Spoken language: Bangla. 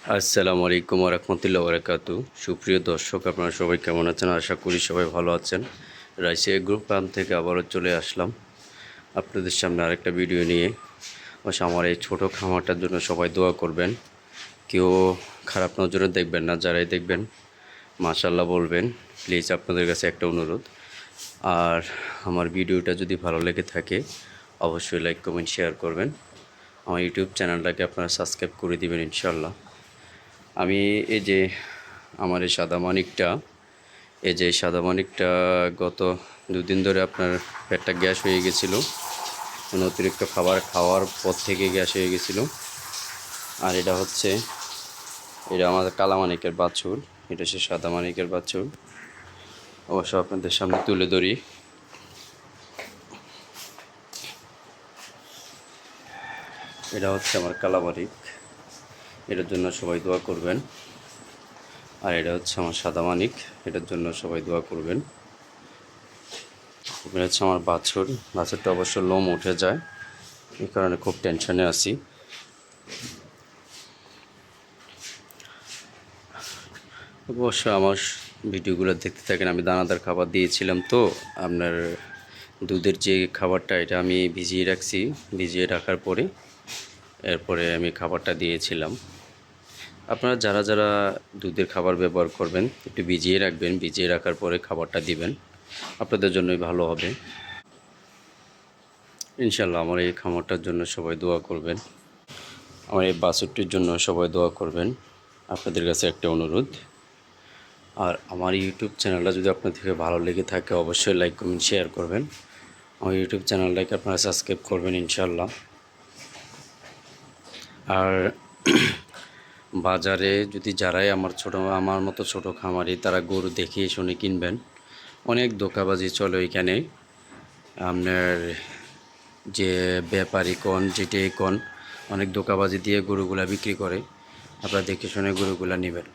আসসালামু আলাইকুম ওয়া রাহমাতুল্লাহি ওয়া বারাকাতুহু। সুপ্রিয় দর্শক, আপনারা সবাই কেমন আছেন? আশা করি সবাই ভালো আছেন। রাইসিয়া গ্রুপ ফার্ম থেকে আবারও চলে আসলাম আপনাদের সামনে আরেকটা ভিডিও নিয়ে। অবশ্য আমার এই ছোটো খামারটার জন্য সবাই দোয়া করবেন। কেউ খারাপ নজরে দেখবেন না, যারাই দেখবেন মাশাআল্লাহ বলবেন। প্লিজ আপনাদের কাছে একটা অনুরোধ। আর আমার ভিডিওটা যদি ভালো লেগে থাকে অবশ্যই লাইক, কমেন্ট, শেয়ার করবেন। আমার ইউটিউব চ্যানেলটাকে আপনারা সাবস্ক্রাইব করে দিবেন ইনশাআল্লাহ। আমি এই যে আমার এই সাদা মানিকটা, গত 2 দিন ধরে আপনার পেটটা গ্যাস হয়ে গেছিলো। অতিরিক্ত খাবার খাওয়ার পর থেকে গ্যাস হয়ে গেছিলো। আর এটা আমাদের কালামানিকের বাছুর, এটা সে সাদা মানিকের বাছুর। অবশ্য আপনাদের সামনে তুলে ধরি। এটা হচ্ছে আমার কালামানিক, এটার জন্য সবাই দোয়া করবেন। আর এটা হচ্ছে আমার সাদা মানিক, এটার জন্য সবাই দোয়া করবেন। এটা হচ্ছে আমার বাছুরটা অবশ্য লোম উঠে যায়, এই কারণে খুব টেনশনে আছি। অবশ্য আমার ভিডিওগুলো দেখতে থাকেন। আমি দানাদার খাবার দিয়েছিলাম, তো আপনার দুধের যে খাবারটা এটা আমি ভিজিয়ে রাখার পরে এরপরে আমি খাবারটা দিয়েছিলাম। আপনারা যারা যারা দুধের খাবার ব্যবহার করবেন একটু ভিজিয়ে রাখবেন, ভিজিয়ে রাখার পরে খাবারটা দিবেন, আপনাদের জন্যই ভালো হবে ইনশাল্লাহ। আমার এই খামারটার জন্য সবাই দোয়া করবেন, আমার এই বাছুরটির জন্য সবাই দোয়া করবেন। আপনাদের কাছে একটা অনুরোধ। আর আমার ইউটিউব চ্যানেলটা যদি আপনাদের ভালো লেগে থাকে অবশ্যই লাইক, কমেন্ট, শেয়ার করবেন। আমার ইউটিউব চ্যানেলটাকে আপনারা সাবস্ক্রাইব করবেন ইনশাল্লাহ। আর বাজারে যদি যারাই আমার মতো ছোটো খামারি, তারা গরু দেখে শুনে কিনবেন। অনেক ধোঁকাবাজি চলে ওইখানে। আপনার যে ব্যাপারী কোন যেটাই কোন, অনেক ধোঁকাবাজি দিয়ে গরুগুলা বিক্রি করে। আপনারা দেখে শুনে গরুগুলা নেবেন।